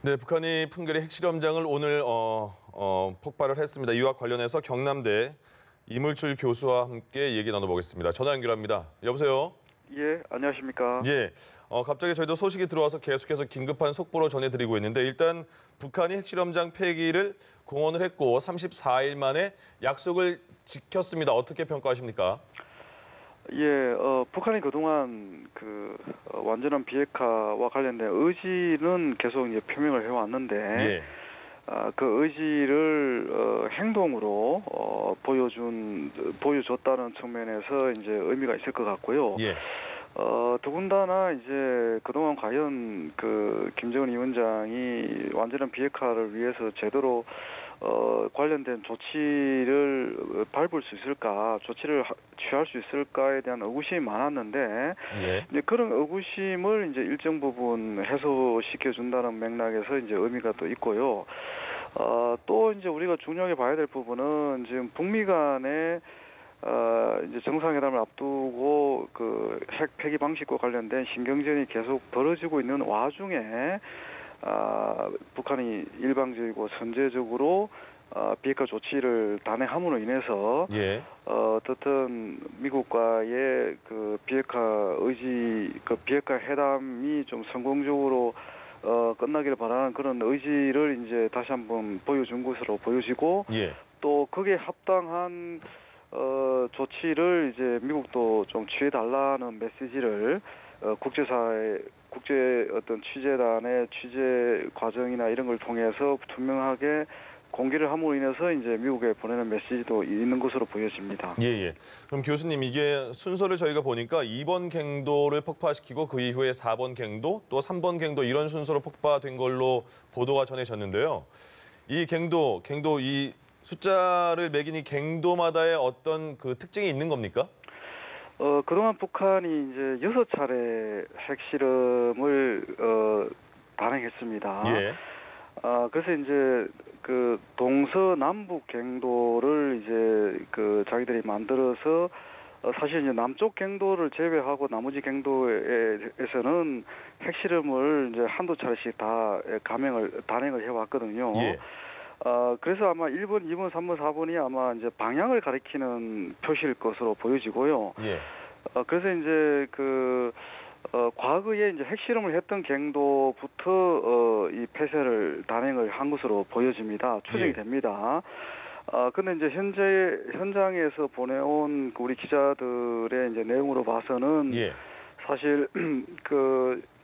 네, 북한이 풍계리 핵실험장을 오늘 폭발을 했습니다. 이와 관련해서 경남대 이물출 교수와 함께 얘기 나눠보겠습니다. 전화 연결합니다. 여보세요? 예, 안녕하십니까. 예, 갑자기 저희도 소식이 들어와서 계속해서 긴급한 속보로 전해드리고 있는데 일단 북한이 핵실험장 폐기를 공언을 했고 34일 만에 약속을 지켰습니다. 어떻게 평가하십니까? 예, 북한이 그동안 완전한 비핵화와 관련된 의지는 계속 이제 표명을 해왔는데, 예, 그 의지를 행동으로 보여줬다는 측면에서 이제 의미가 있을 것 같고요. 예, 더군다나 이제 그동안 과연 김정은 위원장이 완전한 비핵화를 위해서 제대로 관련된 조치를 밟을 수 있을까, 조치를 취할 수 있을까에 대한 의구심이 많았는데, 예, 이제 그런 의구심을 이제 일정 부분 해소시켜 준다는 맥락에서 이제 의미가 또 있고요. 또 이제 우리가 중요하게 봐야 될 부분은 지금 북미 간에 이제 정상회담을 앞두고 핵 폐기 방식과 관련된 신경전이 계속 벌어지고 있는 와중에 북한이 일방적이고 선제적으로 비핵화 조치를 단행함으로 인해서 예, 어떻든 미국과의 비핵화 의지, 비핵화 회담이 좀 성공적으로 끝나기를 바라는 그런 의지를 이제 다시 한번 보여준 것으로 보여지고, 예, 또 거기에 합당한 조치를 이제 미국도 좀 취해달라는 메시지를 국제 어떤 취재단의 취재 과정이나 이런 걸 통해서 투명하게 공개를 함으로 인해서 이제 미국에 보내는 메시지도 있는 것으로 보여집니다. 예, 예. 그럼 교수님 이게 순서를 저희가 보니까 2번 갱도를 폭파시키고 그 이후에 4번 갱도 또 3번 갱도 이런 순서로 폭파된 걸로 보도가 전해졌는데요. 이 갱도 이 숫자를 매긴 이 갱도마다의 어떤 그 특징이 있는 겁니까? 그동안 북한이 이제 6차례 핵실험을 단행했습니다. 예, 그래서 이제 동서남북 갱도를 이제 자기들이 만들어서 사실 이제 남쪽 갱도를 제외하고 나머지 갱도에서는 핵실험을 이제 한두 차례씩 다 단행을 해왔거든요. 예, 그래서 아마 1번, 2번, 3번, 4번이 아마 이제 방향을 가리키는 표시일 것으로 보여지고요. 예, 그래서 이제 과거에 이제 핵실험을 했던 갱도부터 이 폐쇄를 단행을 한 것으로 보여집니다. 추정이 예, 됩니다. 근데 이제 현장에서 보내온 우리 기자들의 이제 내용으로 봐서는 예, 사실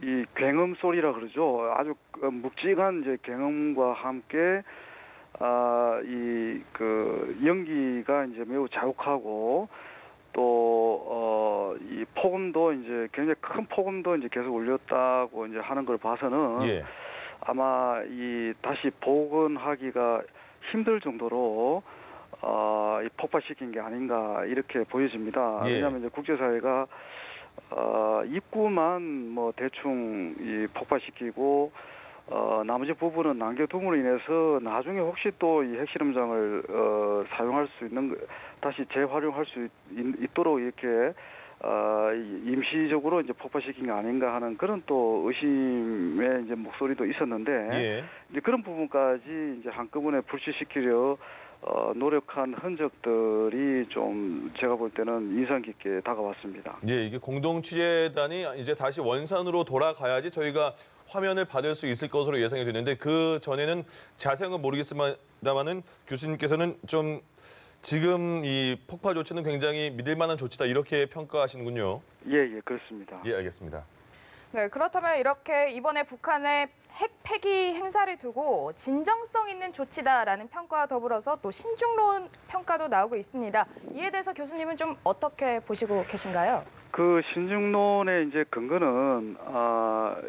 이 굉음 소리라 그러죠. 아주 묵직한 이제 굉음과 함께 연기가 이제 매우 자욱하고, 또 이 폭음도 이제 굉장히 큰 폭음도 이제 계속 울렸다고 이제 하는 걸 봐서는 예, 아마 이 다시 복원하기가 힘들 정도로 이 폭발시킨 게 아닌가 이렇게 보여집니다. 예, 왜냐하면 이제 국제사회가 입구만 뭐 대충 이 폭발시키고 나머지 부분은 남겨둠으로 인해서 나중에 혹시 또 이 핵실험장을 사용할 수 있는, 다시 재활용할 수 있도록 이렇게 임시적으로 이제 폭발시킨 게 아닌가 하는 그런 또 의심의 이제 목소리도 있었는데, 예. 이제 그런 부분까지 이제 한꺼번에 불식시키려 노력한 흔적들이 좀 제가 볼 때는 인상 깊게 다가왔습니다. 예, 이게 공동 취재단이 이제 다시 원산으로 돌아가야지 저희가 화면을 받을 수 있을 것으로 예상이 되는데 그 전에는 자세한 건 모르겠습니다만은 교수님께서는 좀 지금 이 폭파 조치는 굉장히 믿을 만한 조치다 이렇게 평가하시는군요. 예, 그렇습니다. 예, 알겠습니다. 네, 그렇다면 이렇게 이번에 북한의 핵 폐기 행사를 두고 진정성 있는 조치다라는 평가와 더불어서 또 신중론 평가도 나오고 있습니다. 이에 대해서 교수님은 좀 어떻게 보시고 계신가요? 그 신중론의 이제 근거는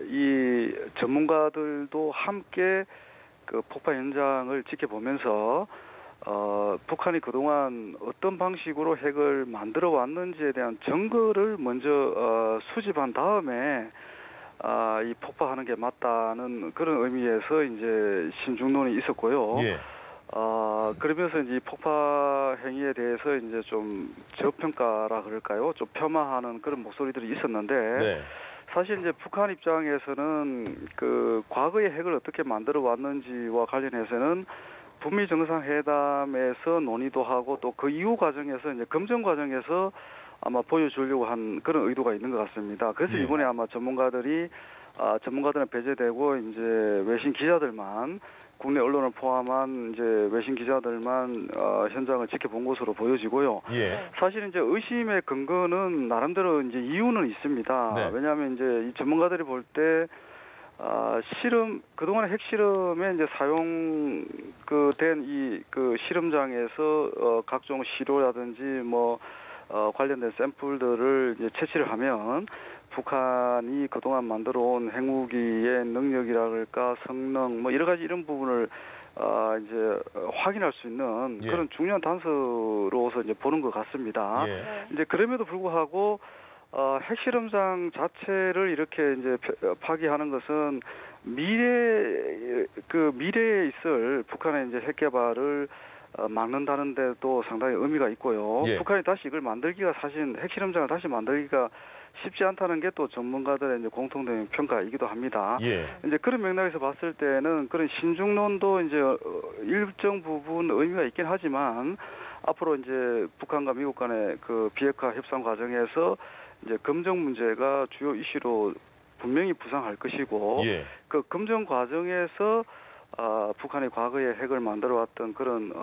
이 전문가들도 함께 그 폭파 현장을 지켜보면서 북한이 그동안 어떤 방식으로 핵을 만들어 왔는지에 대한 증거를 먼저 수집한 다음에 이 폭파하는 게 맞다는 그런 의미에서 이제 신중론이 있었고요. 예, 그러면서 이제 폭파 행위에 대해서 이제 좀 저평가라 그럴까요? 좀 폄하하는 그런 목소리들이 있었는데, 네, 사실 이제 북한 입장에서는 그 과거의 핵을 어떻게 만들어 왔는지와 관련해서는 북미 정상회담에서 논의도 하고 또 그 이후 과정에서 이제 검증 과정에서 아마 보여주려고 한 그런 의도가 있는 것 같습니다. 그래서 예. 이번에 아마 전문가들은 배제되고 이제 외신 기자들만 국내 언론을 포함한 이제 외신 기자들만 현장을 지켜본 것으로 보여지고요. 예. 사실 이제 의심의 근거는 나름대로 이제 이유는 있습니다. 네. 왜냐하면 이제 이 전문가들이 볼 때 그동안의 핵실험에 이제 사용 된 이 그 실험장에서 각종 시료라든지 뭐 관련된 샘플들을 이제 채취를 하면 북한이 그동안 만들어 온 핵무기의 능력이랄까 성능 뭐 여러 가지 이런 부분을 이제 확인할 수 있는 예. 그런 중요한 단서로서 이제 보는 것 같습니다. 예. 네. 이제 그럼에도 불구하고 핵실험장 자체를 이렇게 이제 파기하는 것은 미래에 있을 북한의 이제 핵 개발을 막는다는 데도 상당히 의미가 있고요. 예. 북한이 다시 이걸 만들기가 사실 핵실험장을 다시 만들기가 쉽지 않다는 게 또 전문가들의 이제 공통된 평가이기도 합니다. 예. 이제 그런 맥락에서 봤을 때는 그런 신중론도 이제 일정 부분 의미가 있긴 하지만 앞으로 이제 북한과 미국 간의 그 비핵화 협상 과정에서 이제 검증 문제가 주요 이슈로 분명히 부상할 것이고 예. 그 검증 과정에서 북한이 과거에 핵을 만들어 왔던 그런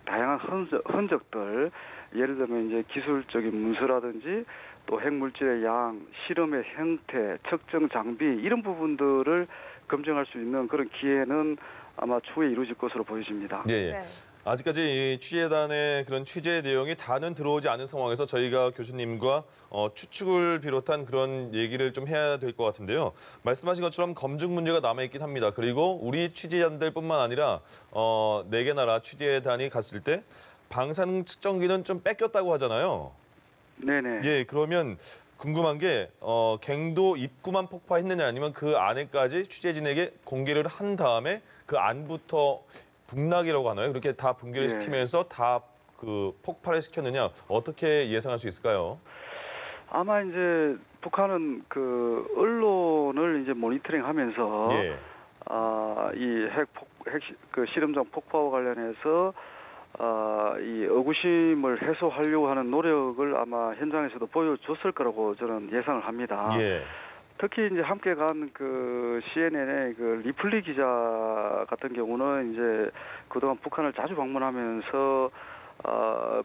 다양한 흔적들 예를 들면 이제 기술적인 문서라든지 또 핵물질의 양, 실험의 형태, 측정 장비 이런 부분들을 검증할 수 있는 그런 기회는 아마 추후에 이루어질 것으로 보여집니다. 예. 예. 네. 아직까지 이 취재단의 그런 취재 내용이 다는 들어오지 않은 상황에서 저희가 교수님과 추측을 비롯한 그런 얘기를 좀 해야 될 것 같은데요. 말씀하신 것처럼 검증 문제가 남아있긴 합니다. 그리고 우리 취재단들뿐만 아니라 4개 나라 취재단이 갔을 때 방사능 측정기는 좀 뺏겼다고 하잖아요. 네네. 예, 그러면 궁금한 게 갱도 입구만 폭파했느냐 아니면 그 안에까지 취재진에게 공개를 한 다음에 그 안부터 북락이라고 하나요? 그렇게 다 붕괴를 네. 시키면서 다 그 폭발을 시켰느냐 어떻게 예상할 수 있을까요? 아마 이제 북한은 그 언론을 이제 모니터링하면서 예, 이 그 실험장 폭파와 관련해서 이 의구심을 해소하려고 하는 노력을 아마 현장에서도 보여줬을 거라고 저는 예상을 합니다. 예, 특히 이제 함께 간 그 CNN의 그 리플리 기자 같은 경우는 이제 그동안 북한을 자주 방문하면서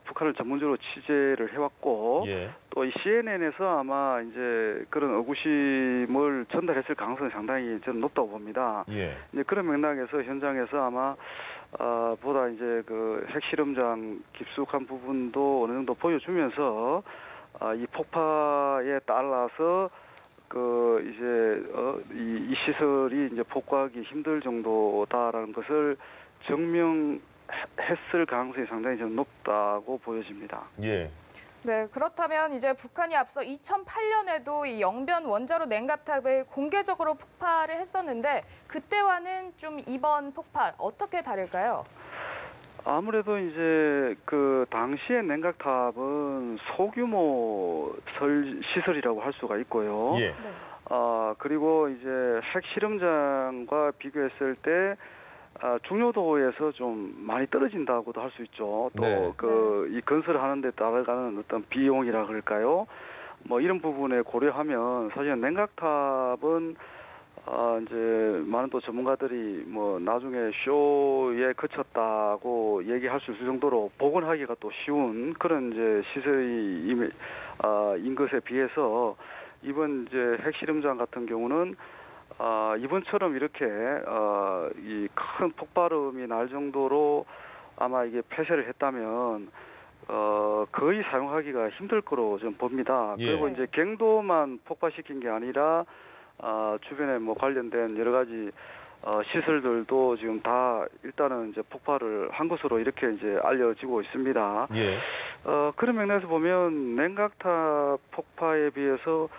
북한을 전문적으로 취재를 해왔고 예, 또 이 CNN에서 아마 이제 그런 의구심을 전달했을 가능성이 상당히 저는 높다고 봅니다. 예, 이제 그런 맥락에서 현장에서 아마 보다 이제 그 핵실험장 깊숙한 부분도 어느 정도 보여주면서 이 폭파에 따라서 그 이제 이 시설이 이제 복구하기 힘들 정도다라는 것을 증명했을 가능성이 상당히 좀 높다고 보여집니다. 예, 네, 그렇다면 이제 북한이 앞서 2008년에도 이 영변 원자로 냉각탑을 공개적으로 폭파를 했었는데 그때와는 좀 이번 폭파 어떻게 다를까요? 아무래도 이제 그 당시의 냉각탑은 소규모 시설이라고 할 수가 있고요. 예, 네. 그리고 이제 핵실험장과 비교했을 때 중요도에서 좀 많이 떨어진다고도 할 수 있죠. 또 네. 그 이 건설을 하는 데 따라가는 어떤 비용이라 그럴까요? 뭐 이런 부분에 고려하면 사실 냉각탑은 이제 많은 또 전문가들이 뭐 나중에 쇼에 그쳤다고 얘기할 수 있을 정도로 복원하기가 또 쉬운 그런 이제 시설이 인 것에 비해서 이번 이제 핵실험장 같은 경우는 이번처럼 이렇게 이 큰 폭발음이 날 정도로 아마 이게 폐쇄를 했다면 거의 사용하기가 힘들 거로 좀 봅니다. 예. 그리고 이제 갱도만 폭발시킨 게 아니라 주변에 뭐 관련된 여러 가지 시설들도 지금 다 일단은 이제 폭발을 한 것으로 이렇게 이제 알려지고 있습니다. 예, 그런 맥락에서 보면 냉각탑 폭파에 비해서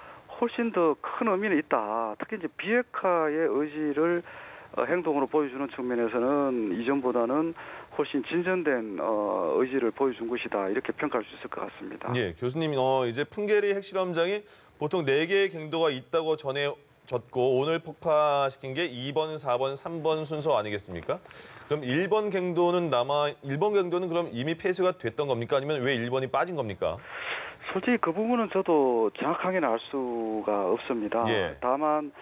훨씬 더 큰 의미는 있다. 특히 이제 비핵화의 의지를 행동으로 보여주는 측면에서는 이전보다는 훨씬 진전된 의지를 보여준 것이다 이렇게 평가할 수 있을 것 같습니다. 예, 교수님 이제 풍계리 핵실험장이 보통 4개의 갱도가 있다고 전해졌고 오늘 폭파시킨 게 2번, 4번, 3번 순서 아니겠습니까? 그럼 1번 갱도는 그럼 이미 폐쇄가 됐던 겁니까? 아니면 왜 1번이 빠진 겁니까? 솔직히 그 부분은 저도 정확하게는 알 수가 없습니다. 예. 다만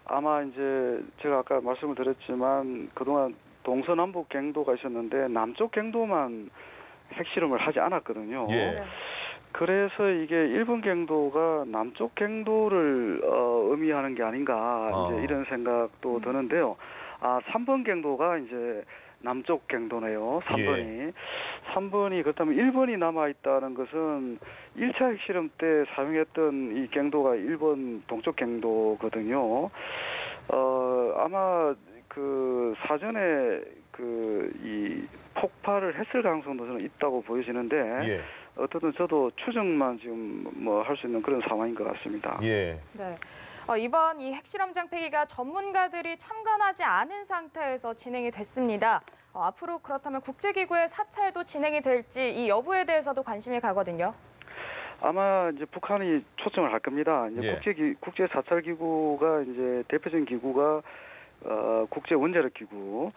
아마 이제 제가 아까 말씀을 드렸지만 그동안 동서남북 갱도가 있었는데 남쪽 갱도만 핵실험을 하지 않았거든요. 예. 네. 그래서 이게 1번 갱도가 남쪽 갱도를 의미하는 게 아닌가 이제 이런 생각도 드는데요. 3번 갱도가 이제 남쪽 갱도네요. 3번이. 3번이 그렇다면 1번이 남아 있다는 것은 1차 핵실험 때 사용했던 이 갱도가 1번 동쪽 갱도거든요. 아마 그 사전에 그 이 폭발을 했을 가능성도 저는 있다고 보여지는데 예. 어쨌든 저도 추정만 지금 뭐 할 수 있는 그런 상황인 것 같습니다. 예. 네. 이번 이 핵실험장 폐기가 전문가들이 참관하지 않은 상태에서 진행이 됐습니다. 앞으로 그렇다면 국제기구의 사찰도 진행이 될지 이 여부에 대해서도 관심이 가거든요. 아마 이제 북한이 초청을 할 겁니다. 이제 예. 국제 사찰 기구가 이제 대표적인 기구가 국제 원자력 기구,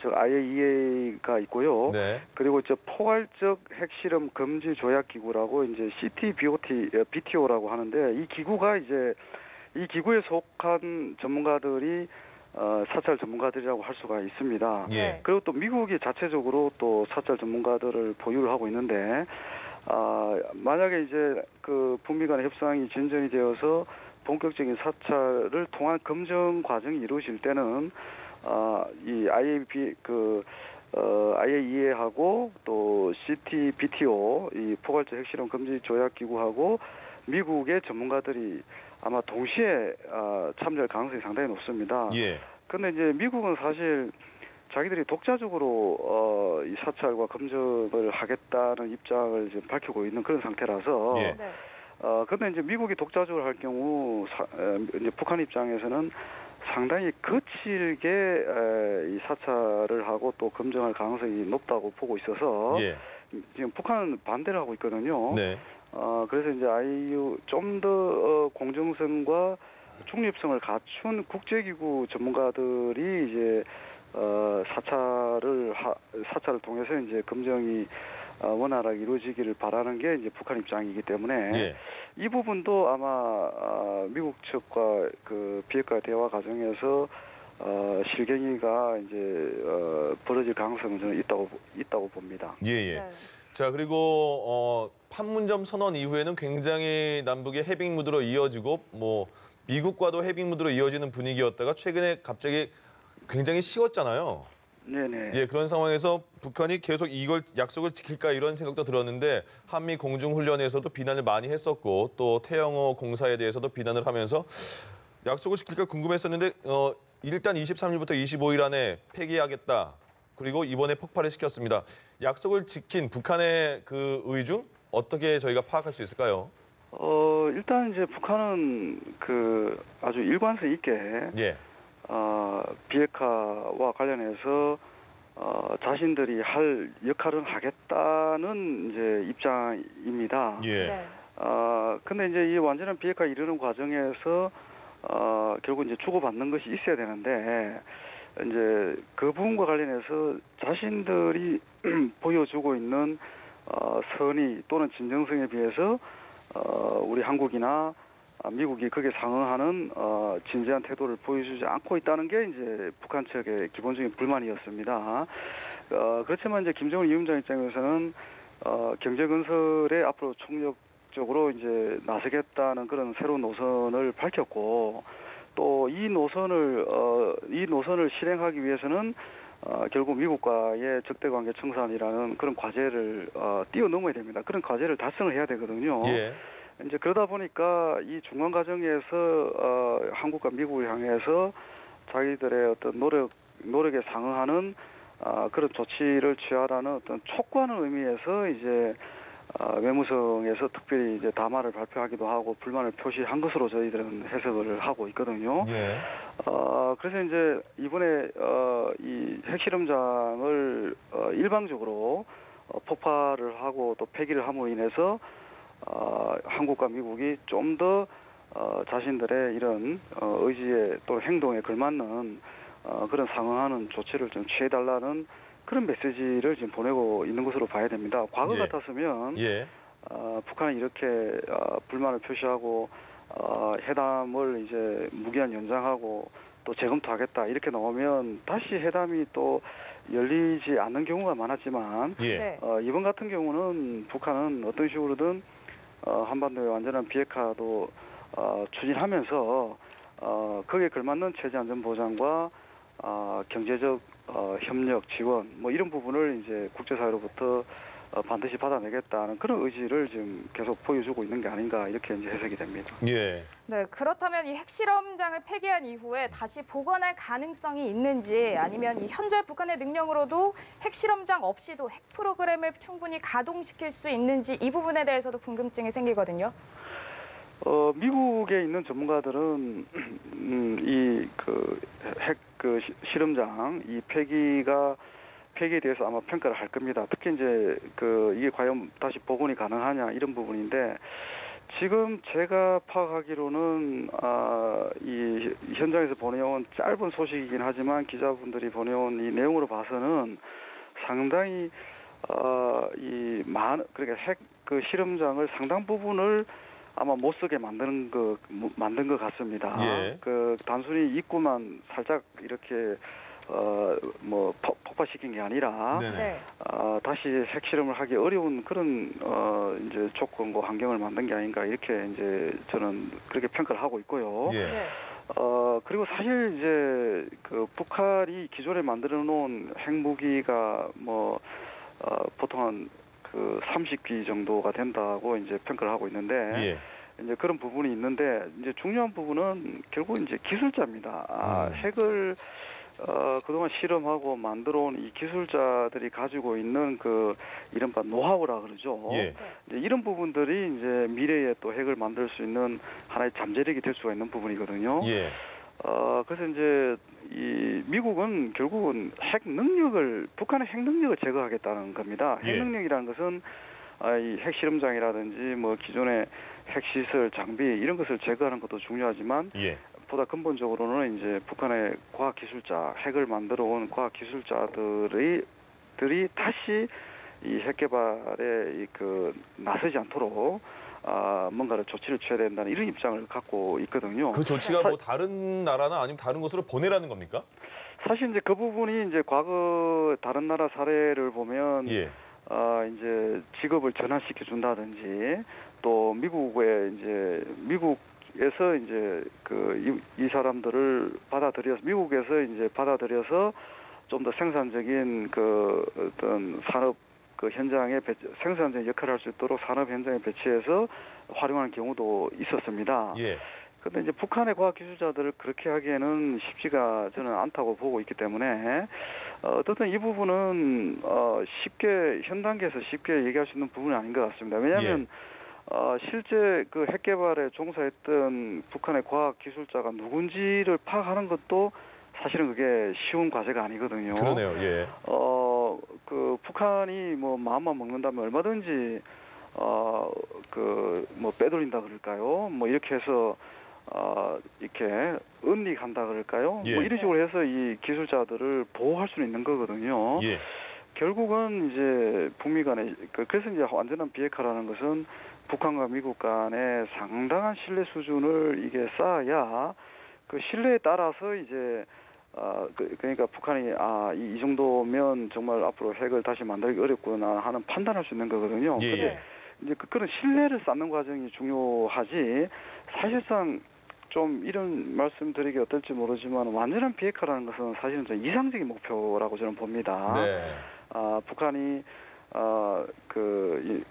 즉 IAEA가 있고요. 네. 그리고 이제 포괄적 핵실험 금지 조약 기구라고 이제 BTO라고 하는데 이 기구가 이제 이 기구에 속한 전문가들이 사찰 전문가들이라고 할 수가 있습니다. 예. 그리고 또 미국이 자체적으로 또 사찰 전문가들을 보유를 하고 있는데 만약에 이제 그 북미 간의 협상이 진전이 되어서 본격적인 사찰을 통한 검증 과정이 이루어질 때는 이 IAEA하고 또 BTO 이 포괄적 핵실험 금지 조약 기구하고 미국의 전문가들이 아마 동시에 참여할 가능성이 상당히 높습니다. 예. 그런데 이제 미국은 사실 자기들이 독자적으로 이 사찰과 검증을 하겠다는 입장을 지금 밝히고 있는 그런 상태라서. 예. 네. 그런데 이제 미국이 독자적으로 할 경우 이제 북한 입장에서는 상당히 거칠게 이 사찰을 하고 또 검증할 가능성이 높다고 보고 있어서 예. 지금 북한은 반대를 하고 있거든요. 네. 그래서 이제 좀 더 공정성과 중립성을 갖춘 국제기구 전문가들이 이제 사찰을 통해서 이제 검증이 원활하게 이루어지기를 바라는 게 이제 북한 입장이기 때문에 예. 이 부분도 아마 미국 측과 그 비핵화 대화 과정에서 실갱이가 이제 벌어질 가능성은 저는 있다고 봅니다. 예, 예. 네. 자, 그리고 판문점 선언 이후에는 굉장히 남북의 해빙 무드로 이어지고 뭐 미국과도 해빙 무드로 이어지는 분위기였다가 최근에 갑자기 굉장히 식었잖아요. 네네. 예, 그런 상황에서 북한이 계속 이걸 약속을 지킬까 이런 생각도 들었는데 한미 공중훈련에서도 비난을 많이 했었고 또 태영호 공사에 대해서도 비난을 하면서 약속을 지킬까 궁금했었는데 일단 23일부터 25일 안에 폐기하겠다. 그리고 이번에 폭발을 시켰습니다. 약속을 지킨 북한의 그 의중 어떻게 저희가 파악할 수 있을까요? 일단 이제 북한은 그 아주 일관성 있게 예. 비핵화와 관련해서 자신들이 할 역할은 하겠다는 이제 입장입니다. 예. 네. 근데 이제 이 완전한 비핵화 이르는 과정에서 결국 이제 주고받는 것이 있어야 되는데 이제 그 부분과 관련해서 자신들이 보여주고 있는 선의 또는 진정성에 비해서 우리 한국이나 미국이 거기에 상응하는 진지한 태도를 보여주지 않고 있다는 게 이제 북한 측의 기본적인 불만이었습니다. 그렇지만 이제 김정은 위원장 입장에서는 경제 건설에 앞으로 총력적으로 이제 나서겠다는 그런 새로운 노선을 밝혔고 또 이 노선을 실행하기 위해서는 결국 미국과의 적대관계 청산이라는 그런 과제를 뛰어넘어야 됩니다. 그런 과제를 달성을 해야 되거든요. 예. 이제 그러다 보니까 이 중간 과정에서 한국과 미국을 향해서 자기들의 어떤 노력에 상응하는 그런 조치를 취하라는 어떤 촉구하는 의미에서 이제 외무성에서 특별히 이제 담화를 발표하기도 하고 불만을 표시한 것으로 저희들은 해석을 하고 있거든요. 예. 그래서 이제 이번에 이 핵실험장을 일방적으로 폭파를 하고 또 폐기를 함으로 인해서 한국과 미국이 좀 더 자신들의 이런 의지에 또 행동에 걸맞는 그런 상응하는 조치를 좀 취해달라는 그런 메시지를 지금 보내고 있는 것으로 봐야 됩니다. 과거 예. 같았으면 예. 북한이 이렇게 불만을 표시하고 회담을 이제 무기한 연장하고 또 재검토하겠다 이렇게 나오면 다시 회담이 또 열리지 않는 경우가 많았지만 예. 네. 이번 같은 경우는 북한은 어떤 식으로든 한반도의 완전한 비핵화도 추진하면서 거기에 걸맞는 체제 안전 보장과 경제적 협력 지원 뭐 이런 부분을 이제 국제사회로부터 반드시 받아내겠다는 그런 의지를 지금 계속 보여주고 있는 게 아닌가 이렇게 이제 해석이 됩니다. 예. 네, 그렇다면 이 핵실험장을 폐기한 이후에 다시 복원할 가능성이 있는지 아니면 이 현재 북한의 능력으로도 핵실험장 없이도 핵 프로그램을 충분히 가동시킬 수 있는지 이 부분에 대해서도 궁금증이 생기거든요. 미국에 있는 전문가들은 이 핵 실험장 이 폐기에 대해서 아마 평가를 할 겁니다. 특히 이제 이게 과연 다시 복원이 가능하냐 이런 부분인데 지금 제가 파악하기로는 이 현장에서 보내온 짧은 소식이긴 하지만 기자분들이 보내온 이 내용으로 봐서는 상당히 그러니까 핵 실험장을 상당 부분을 아마 못 쓰게 만든 것 같습니다. 예. 단순히 입구만 살짝 이렇게 폭파시킨 게 아니라 네네. 네. 다시 핵실험을 하기 어려운 그런 이제 조건과 환경을 만든 게 아닌가 이렇게 이제 저는 그렇게 평가를 하고 있고요. 예. 네. 그리고 사실 이제 북한이 기존에 만들어 놓은 핵무기가 보통 한 30기 정도가 된다고 이제 평가를 하고 있는데 예. 이제 그런 부분이 있는데 이제 중요한 부분은 결국 이제 기술자입니다. 핵을 그동안 실험하고 만들어 온 이 기술자들이 가지고 있는 이른바 노하우라 그러죠. 예. 이제 이런 부분들이 이제 미래에 또 핵을 만들 수 있는 하나의 잠재력이 될 수가 있는 부분이거든요. 예. 그래서 이제 이 미국은 결국은 북한의 핵 능력을 제거하겠다는 겁니다. 핵 예. 능력이라는 것은 이 핵실험장이라든지 뭐 기존의 핵시설 장비 이런 것을 제거하는 것도 중요하지만 예. 보다 근본적으로는 이제 북한의 과학기술자, 핵을 만들어 온 과학기술자들이 다시 이 핵 개발에 나서지 않도록 뭔가를 조치를 취해야 된다는 이런 입장을 갖고 있거든요. 그 조치가 뭐 다른 나라나 아니면 다른 곳으로 보내라는 겁니까? 사실 이제 그 부분이 이제 과거 다른 나라 사례를 보면 예. 이제 직업을 전환시켜 준다든지 또 미국에서 이제 이 사람들을 미국에서 이제 받아들여서 좀 더 생산적인 어떤 산업 현장에 생산적인 역할을 할 수 있도록 산업 현장에 배치해서 활용하는 경우도 있었습니다. 예. 그런데 이제 북한의 과학기술자들을 그렇게 하기에는 쉽지가 저는 않다고 보고 있기 때문에 어떻든 이 부분은 현 단계에서 쉽게 얘기할 수 있는 부분이 아닌 것 같습니다. 왜냐하면 실제 핵 개발에 종사했던 북한의 과학기술자가 누군지를 파악하는 것도 사실은 그게 쉬운 과제가 아니거든요. 그러네요. 예. 북한이 뭐 마음만 먹는다면 얼마든지 빼돌린다 그럴까요? 뭐 이렇게 해서 이렇게 은닉한다 그럴까요? 예. 뭐 이런 식으로 해서 이 기술자들을 보호할 수는 있는 거거든요. 예. 결국은 이제 북미 간에 그래서 이제 완전한 비핵화라는 것은 북한과 미국 간에 상당한 신뢰 수준을 이게 쌓아야 그 신뢰에 따라서 이제 그러니까 북한이 이 정도면 정말 앞으로 핵을 다시 만들기 어렵구나 하는 판단할 수 있는 거거든요. 예. 근데 이제 그런 신뢰를 쌓는 과정이 중요하지 사실상 좀 이런 말씀드리기 어떨지 모르지만 완전한 비핵화라는 것은 사실은 좀 이상적인 목표라고 저는 봅니다. 네. 북한이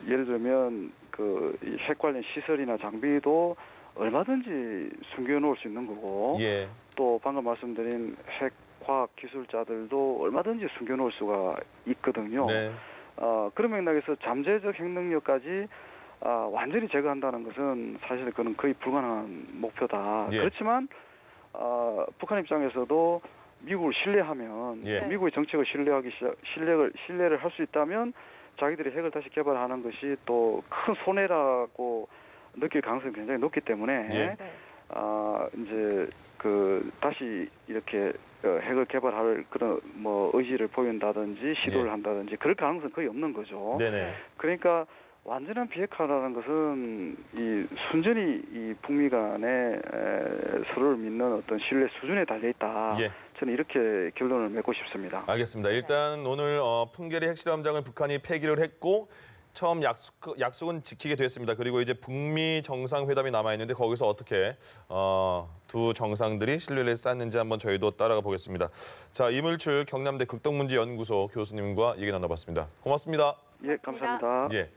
예를 들면 이 핵 관련 시설이나 장비도 얼마든지 숨겨놓을 수 있는 거고 예. 또 방금 말씀드린 핵 과학 기술자들도 얼마든지 숨겨놓을 수가 있거든요. 네. 그런 맥락에서 잠재적 핵능력까지 완전히 제거한다는 것은 사실 그건 거의 불가능한 목표다. 예. 그렇지만 북한 입장에서도 미국을 신뢰하면 예. 미국의 정책을 신뢰를 할 수 있다면 자기들이 핵을 다시 개발하는 것이 또 큰 손해라고 느낄 가능성이 굉장히 높기 때문에 예. 네. 이제 다시 이렇게 핵을 개발할 그런 뭐 의지를 보인다든지 시도를 예. 한다든지 그럴 가능성은 거의 없는 거죠. 네네. 그러니까 완전한 비핵화라는 것은 이 순전히 이 북미 간에 서로를 믿는 어떤 신뢰 수준에 달려 있다. 예. 저는 이렇게 결론을 맺고 싶습니다. 알겠습니다. 일단 오늘 풍계리 핵실험장을 북한이 폐기를 했고 처음 약속은 지키게 됐습니다. 그리고 이제 북미 정상회담이 남아 있는데 거기서 어떻게 두 정상들이 신뢰를 쌓는지 한번 저희도 따라가 보겠습니다. 자, 이물출 경남대 극동문제연구소 교수님과 얘기 나눠봤습니다. 고맙습니다. 예, 감사합니다. 예.